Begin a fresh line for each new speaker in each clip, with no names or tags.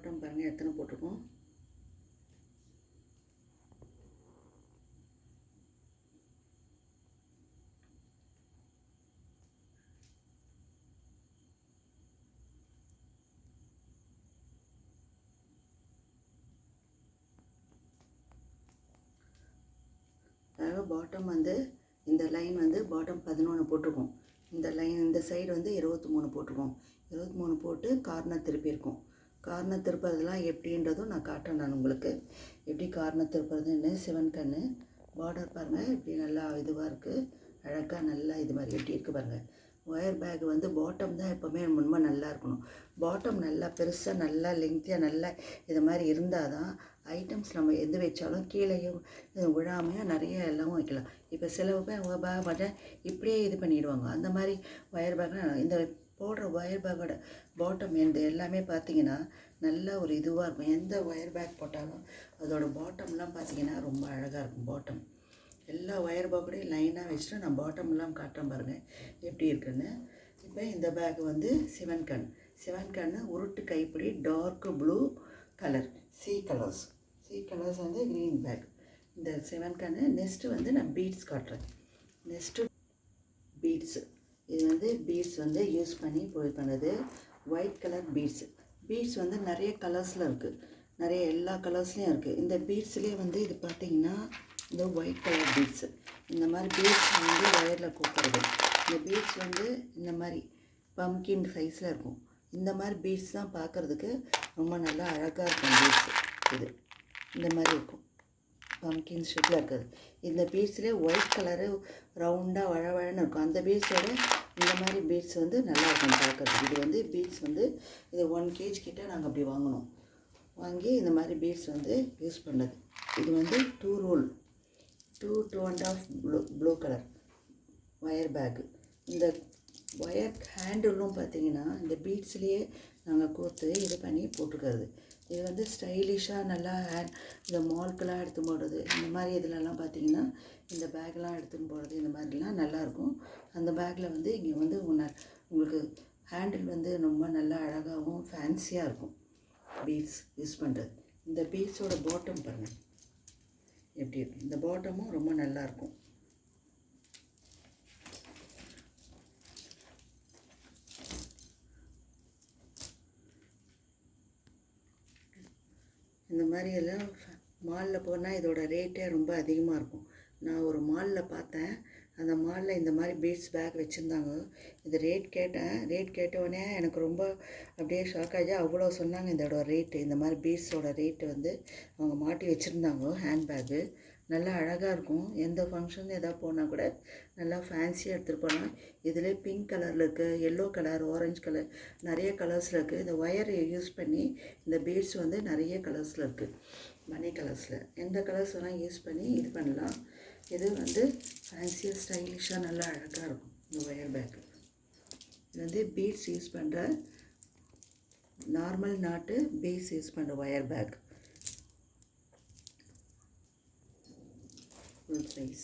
Bottom பாருங்கள் எத்தனை போட்டிருக்கோம். பாட்டம் வந்து இந்த லைன் வந்து பாட்டம் 11 போட்டிருக்கோம். இந்த லைன் இந்த சைடு வந்து 23 போட்டிருக்கோம். 23 போட்டு கார்னர் திருப்பியிருக்கோம். கார்னர் திருப்பறதுலாம் எப்படின்றதும் நான் காட்டுறேன். நான் உங்களுக்கு எப்படி கார்னர் திருப்புறதுன்னு. சிவன் கண்ணு பார்டர் பாருங்கள் இப்படி நல்லா இதுவாக இருக்குது. அழகாக நல்லா இது மாதிரி எப்படி இருக்குது பாருங்கள். ஒயர் பேக் வந்து பாட்டம் தான் எப்போவுமே ரொம்ப நல்லா இருக்கணும். பாட்டம் நல்லா பெருசாக நல்லா லெங்க்த்தியாக நல்லா இது மாதிரி இருந்தால் தான் ஐட்டம்ஸ் நம்ம எது வச்சாலும் கீழேயும் விழாமையும் நிறைய எல்லாம் வைக்கலாம். இப்போ சில பேர் பட் இப்படியே இது பண்ணிடுவாங்க. அந்த மாதிரி ஒயர் பேக்னால் இந்த போடுற ஒயர் பேக்கோட பாட்டம் எந்த எல்லாமே பார்த்திங்கன்னா நல்ல ஒரு இதுவாக இருக்கும். எந்த ஒயர் பேக் போட்டாலும் அதோட பாட்டம்லாம் பார்த்திங்கன்னா ரொம்ப அழகாக இருக்கும். பாட்டம் எல்லா ஒயர் பேக்கோடையும் லைனாக வச்சுட்டு நான் பாட்டம்லாம் காட்டுறேன் பாருங்கள் எப்படி இருக்குன்னு. இப்போ இந்த பேக் வந்து சிவன் கண் உருட்டு கைப்பிடி டார்க் ப்ளூ கலர் சி கலர்ஸ் வந்து க்ரீன் பேக். இந்த சிவன் கண். நெக்ஸ்ட்டு வந்து நான் பீட்ஸ் காட்டுறேன். நெக்ஸ்ட்டு பீட்ஸு இது வந்து பீட்ஸ் வந்து யூஸ் பண்ணி போய் பண்ணது ஒயிட் கலர் பீட்ஸ் வந்து நிறைய கலர்ஸில் இருக்குது. நிறைய எல்லா கலர்ஸ்லேயும் இருக்குது. இந்த பீட்ஸ்லேயே வந்து இது பார்த்திங்கன்னா இந்த ஒயிட் கலர் பீட்ஸு. இந்த மாதிரி பீட்ஸ் வந்து ஒயரில் கூப்பிடுறது. இந்த பீட்ஸ் வந்து இந்த மாதிரி பம்கின் சைஸில் இருக்கும். இந்த மாதிரி பீட்ஸ் தான் பார்க்குறதுக்கு ரொம்ப நல்லா அழகாக இருக்கும். பீட்ஸு இது இந்த மாதிரி இருக்கும். பம்கின் ஷேப்பில் இருக்குது. இந்த பீட்ஸ்லேயே ஒயிட் கலரு ரவுண்டாக வழவழன்னு இருக்கும். அந்த பீட்ஸோட இந்த மாதிரி பீட்ஸ் வந்து நல்லாயிருக்கும் பார்க்குறதுக்கு. இது வந்து பீட்ஸ் வந்து இது 1 kg கிட்டே நாங்கள் அப்படி வாங்கி இந்த மாதிரி பீட்ஸ் வந்து யூஸ் பண்ணது. இது வந்து 2 roll 2.5 blue colour wire bag. இந்த ஒயர் ஹேண்டிலும் பார்த்திங்கன்னா இந்த பீட்ஸ்லேயே நாங்கள் கோர்த்து இது பண்ணி போட்டுக்கிறது. இது வந்து ஸ்டைலிஷாக நல்லா இந்த மால்க்கெலாம் எடுத்து போடுறது இந்த மாதிரி இதிலலாம் பார்த்திங்கன்னா இந்த பேக்கெலாம் எடுத்துன்னு போடுறது இந்த மாதிரிலாம் நல்லாயிருக்கும். அந்த பேக்கில் வந்து இங்கே வந்து உங்களுக்கு ஹேண்டில் வந்து ரொம்ப நல்லா அழகாகவும் ஃபேன்சியாக இருக்கும். பீட்ஸ் யூஸ் பண்ணுறது. இந்த பீட்ஸோட பாட்டம் பாருங்கள் எப்படி இருக்கும். இந்த பாட்டமும் ரொம்ப நல்லாயிருக்கும். இந்த மாதிரி எல்லாம் மாலில் போனால் இதோட ரேட்டே ரொம்ப அதிகமாக இருக்கும். நான் ஒரு மாலில் பார்த்தேன். அந்த மாலில் இந்த மாதிரி பீட்ஸ் பேக் வச்சுருந்தாங்க. இது ரேட் கேட்டவுடனே எனக்கு ரொம்ப அப்படியே ஷாக் ஆகிடுச்சு. அவ்வளோ சொன்னாங்க இதோட ரேட்டு. இந்த மாதிரி பீட்ஸோட ரேட்டு வந்து அவங்க மாட்டி வச்சுருந்தாங்க. ஹேண்ட் பேக்கு நல்லா அழகாக இருக்கும். எந்த ஃபங்க்ஷன் எதாவது போனால் கூட நல்லா ஃபேன்சியாக எடுத்துகிட்டு போனால். இதில் பிங்க் கலரில் இருக்குது, எல்லோ கலர், ஆரஞ்சு கலர் நிறைய கலர்ஸில் இருக்குது. இந்த ஒயர் யூஸ் பண்ணி இந்த பீட்ஸ் வந்து நிறைய கலர்ஸில் இருக்குது. மணி கலர்ஸில் எந்த கலர்ஸ் வேணால் யூஸ் பண்ணி இது பண்ணலாம். இது வந்து ஃபேன்சியாக ஸ்டைலிஷாக நல்லா அழகாக இருக்கும். இந்த ஒயர் பேக்கு இது வந்து பீட்ஸ் யூஸ் பண்ணுற நார்மல் நாட்டு பீட்ஸ் யூஸ் பண்ணுற ஒயர் பேக் ஃபுல் சைஸ்.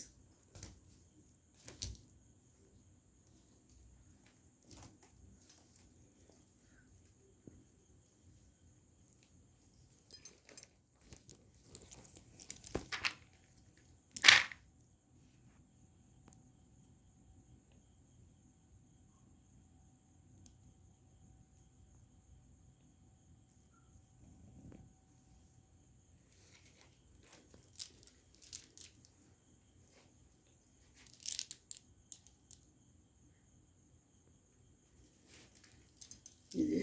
இது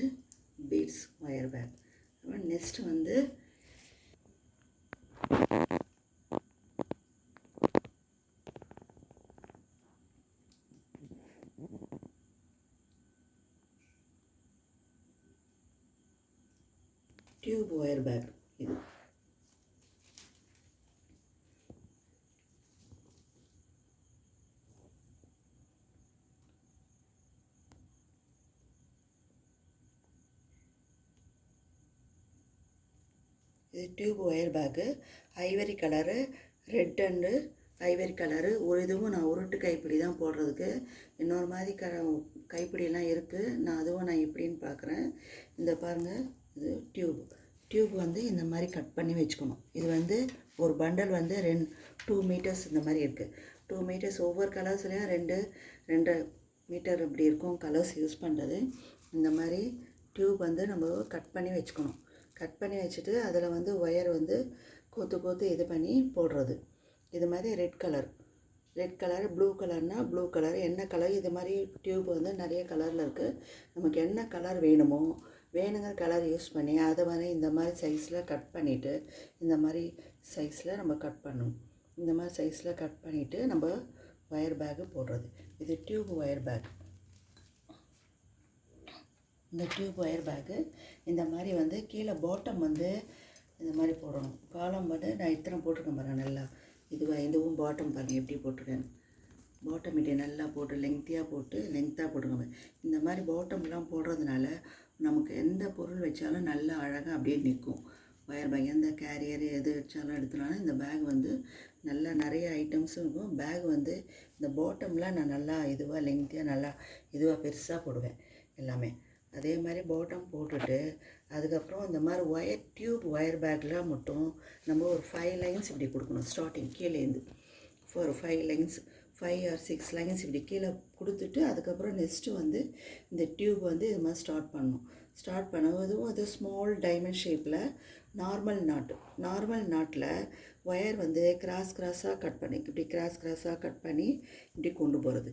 பீட்ஸ் ஒயர் பேக். அப்புறம் நெக்ஸ்ட் வந்து டியூப் ஒயர் பேக். இது இது tube wire bag. Ivory colour, red and ivory colour. ஒரு இதுவும் நான் உருட்டு கைப்பிடி தான் போடுறதுக்கு. இன்னொரு மாதிரி கைப்பிடியெல்லாம் இருக்குது. நான் அதுவும் நான் எப்படின்னு பார்க்குறேன். இந்த பாருங்கள் இது டியூப் டியூப் வந்து இந்த மாதிரி கட் பண்ணி வச்சுக்கணும். இது வந்து ஒரு பண்டல் வந்து 2 மீட்டர்ஸ் இந்த மாதிரி இருக்குது. 2 மீட்டர்ஸ் ஒவ்வொரு கலர்ஸ்லேயும் 2 மீட்டர் இப்படி இருக்கும் கலர்ஸ் யூஸ் பண்ணுறது. இந்த மாதிரி டியூப் வந்து நம்ம கட் பண்ணி வச்சுக்கணும். கட் பண்ணி வச்சுட்டு அதில் வந்து ஒயர் வந்து கோத்து இது பண்ணி போடுறது. இது மாதிரி ரெட் கலர், ப்ளூ கலர்னால் ப்ளூ கலர், என்ன கலர், இது மாதிரி டியூப் வந்து நிறைய கலரில் இருக்குது. நமக்கு என்ன கலர் வேணுங்கிற கலர் யூஸ் பண்ணி அதை வந்து இந்த மாதிரி சைஸில் கட் பண்ணிவிட்டு இந்த மாதிரி சைஸில் நம்ம கட் பண்ணணும். இந்த மாதிரி சைஸில் கட் பண்ணிவிட்டு நம்ம ஒயர் பேக்கு போடுறது. இது டியூப் ஒயர் பேக். இந்த டியூப் ஒயர் பேக்கு இந்த மாதிரி வந்து கீழே பாட்டம் வந்து இந்த மாதிரி போடணும். காலம் வந்து நான் இத்தனை போட்டிருக்கேன் பாருங்கள் நல்லா. இதுவும் பாட்டம் பாருங்கள் எப்படி போட்டிருக்கேன். பாட்டம் இப்படி நல்லா போட்டு லெங்க்த்தாக போட்டுருக்கோங்க. இந்த மாதிரி பாட்டம்லாம் போடுறதுனால நமக்கு எந்த பொருள் வச்சாலும் நல்லா அழகாக அப்படியே நிற்கும். ஒயர் பேக் எந்த கேரியர் எது வச்சாலும் எடுத்துனாலும் இந்த பேக் வந்து நல்லா நிறைய ஐட்டம்ஸும் இருக்கும். பேக் வந்து இந்த பாட்டம்லாம் நான் நல்லா இதுவாக லெங்க்த்தியாக நல்லா இதுவாக பெருசாக போடுவேன் எல்லாமே. அதே மாதிரி பாட்டம் போட்டுட்டு அதுக்கப்புறம் இந்த மாதிரி டியூப் ஒயர் பேக்கில் மட்டும் நம்ம ஒரு 5 லைன்ஸ் இப்படி கொடுக்கணும். ஸ்டார்டிங் கீழேருந்து ஒரு 5 லைன்ஸ் 5 or 6 லைன்ஸ் இப்படி கீழே கொடுத்துட்டு அதுக்கப்புறம் நெக்ஸ்ட்டு வந்து இந்த டியூப் வந்து இது மாதிரி ஸ்டார்ட் பண்ணுவதும் அது ஸ்மால் டைமண்ட் ஷேப்பில் நார்மல் நாட்டில் ஒயர் வந்து கிராஸாக கட் பண்ணி இப்படி கொண்டு போகிறது.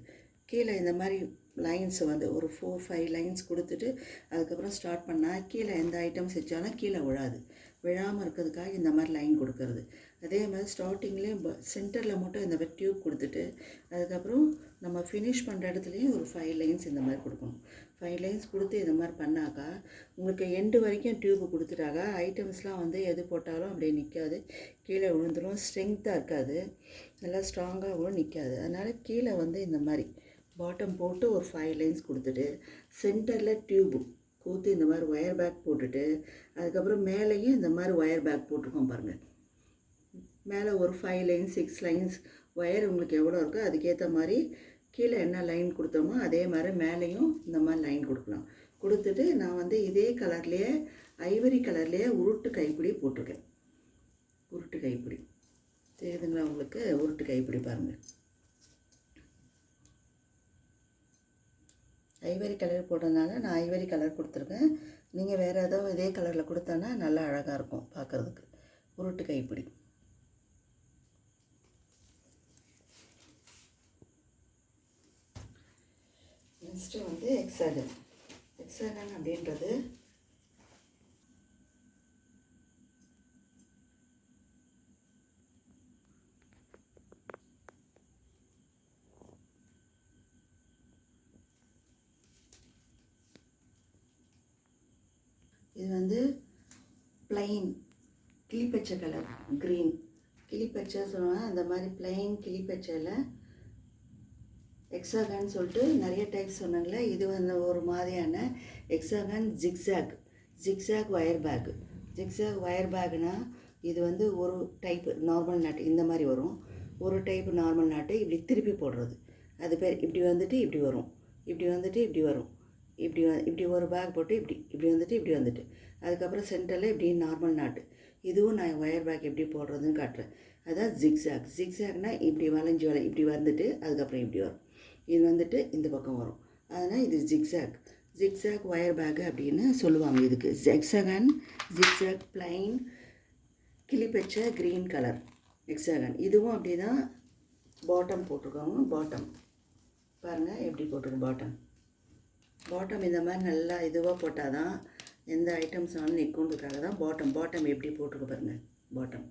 கீழே இந்த மாதிரி லைன்ஸ் வந்து ஒரு 4-5 லைன்ஸ் கொடுத்துட்டு அதுக்கப்புறம் ஸ்டார்ட் பண்ணால் கீழே எந்த ஐட்டம்ஸ் வச்சாலும் கீழே விழாமல் இருக்கிறதுக்காக இந்த மாதிரி லைன் கொடுக்கறது. அதே மாதிரி ஸ்டார்டிங்லேயும் சென்டரில் மட்டும் இந்த மாதிரி டியூப் கொடுத்துட்டு அதுக்கப்புறம் நம்ம ஃபினிஷ் பண்ணுற இடத்துலையும் ஒரு 5 லைன்ஸ் இந்த மாதிரி கொடுக்கணும். 5 லைன்ஸ் கொடுத்து இந்த மாதிரி பண்ணாக்கா உங்களுக்கு எண்டு வரைக்கும் டியூப்பு கொடுத்துட்டாக்கா ஐட்டம்ஸ்லாம் வந்து எது போட்டாலும் அப்படியே நிற்காது, கீழே விழுந்துடும், ஸ்ட்ரென்த்தாக இருக்காது, நல்லா ஸ்ட்ராங்காகவும் நிற்காது. அதனால் கீழே வந்து இந்த மாதிரி பாட்டம் போட்டு ஒரு 5 லைன்ஸ் கொடுத்துட்டு சென்டரில் டியூப்பு கூத்து இந்த மாதிரி ஒயர் பேக் போட்டுட்டு அதுக்கப்புறம் மேலேயும் இந்த மாதிரி ஒயர் பேக் போட்டிருக்கோம் பாருங்கள். மேலே ஒரு 5 லைன்ஸ் 6 லைன்ஸ் ஒயர் உங்களுக்கு எவ்வளோ இருக்கோ அதுக்கேற்ற மாதிரி கீழே என்ன லைன் கொடுத்தோமோ அதே மாதிரி மேலேயும் இந்த மாதிரி லைன் கொடுக்கலாம். கொடுத்துட்டு நான் வந்து இதே கலர்லேயே ஐவரி கலர்லேயே உருட்டு கைப்பிடி போட்டிருக்கேன். உருட்டு கைப்பிடி தெரியுதுங்களா உங்களுக்கு? உருட்டு கைப்பிடி பாருங்கள். ஐவரி கலர் போட்டதுனால நான் ஐவரி கலர் கொடுத்துருக்கேன். நீங்கள் வேறு ஏதோ இதே கலரில் கொடுத்தோன்னா நல்லா அழகாக இருக்கும் பார்க்குறதுக்கு. உருட்டு கைப்பிடி. நெக்ஸ்ட்டு வந்து எக்ஸாகன் அப்படின்றது இது வந்து பிளைன் கிளிப்பச்சை கலர் க்ரீன் கிளிப்பச்சை சொல்லுவாங்க. அந்த மாதிரி பிளைன் கிளிப்பச்சையில் எக்ஸாகன் சொல்லிட்டு நிறைய டைப்ஸ் சொன்னாங்களே. இது வந்து ஒரு மாதிரியான எக்ஸாகன் ஜிக்ஸாக் ஒயர் பேக்குனால் இது வந்து ஒரு டைப்பு நார்மல் நாட்டு இந்த மாதிரி வரும். ஒரு டைப்பு நார்மல் நாட்டு இப்படி திருப்பி போடுறது, அது பேர். இப்படி வந்துட்டு இப்படி வரும், இப்படி வந்துட்டு இப்படி வரும், இப்படி ஒரு பேக் போட்டு இப்படி வந்துட்டு அதுக்கப்புறம் சென்டரில் இப்படி நார்மல் நாட்டு. இதுவும் நான் ஒயர் பேக் எப்படி போடுறதுன்னு காட்டுறேன். அதான் ஜிக்ஸாக்னால் இப்படி வளைஞ்சி இப்படி வந்துட்டு அதுக்கப்புறம் இப்படி வரும். இது வந்துட்டு இந்த பக்கம் வரும். அதனால் இது ஜிக்ஸாக் ஒயர் பேக்கு அப்படின்னு சொல்லுவாங்க. இதுக்கு எக்ஸாகன் ஜிக்ஸாக் பிளைன் கிளிப்பச்சை க்ரீன் கலர் எக்ஸாகன். இதுவும் அப்படி தான் பாட்டம் போட்டிருக்காங்க. பாட்டம் பாருங்கள் எப்படி போட்டிருக்கு. பாட்டம் இந்த மாதிரி நல்லா இதுவாக போட்டால் தான் எந்த ஐட்டம்ஸ்னாலும் நிற்கொண்டுக்காக தான் பாட்டம் எப்படி போட்டிருக்கு பாருங்கள். பாட்டம்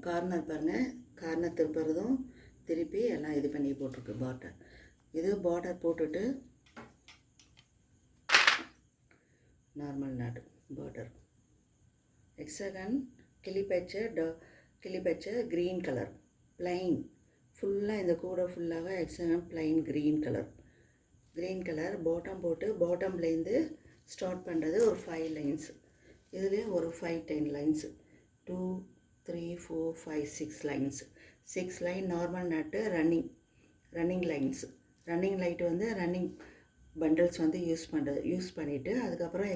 கார்னர் பாருங்கள், கார்னர் திருப்புறதும் திருப்பி எல்லாம் இது பண்ணி போட்டிருக்கு. இது பார்டர் போட்டுட்டு நார்மல் நாட் பார்டர் எக்ஸாகன் கிளிப்பச்சை க்ரீன் கலர் பிளைன் ஃபுல்லாக இந்த கூடை ஃபுல்லாக hexagon plain green colour bottom போட்டு பாட்டம்லேருந்து ஸ்டார்ட் பண்ணுறது ஒரு 5 லைன்ஸ். இதுலேயே ஒரு 5-10 லைன்ஸ் 2 3 4 5 6 லைன்ஸ். 6 லைன் நார்மல் நாட்டு ரன்னிங் லைன்ஸ். ரன்னிங் லைட் வந்து ரன்னிங் பண்டல்ஸ் வந்து யூஸ் பண்ணிவிட்டு அதுக்கப்புறம்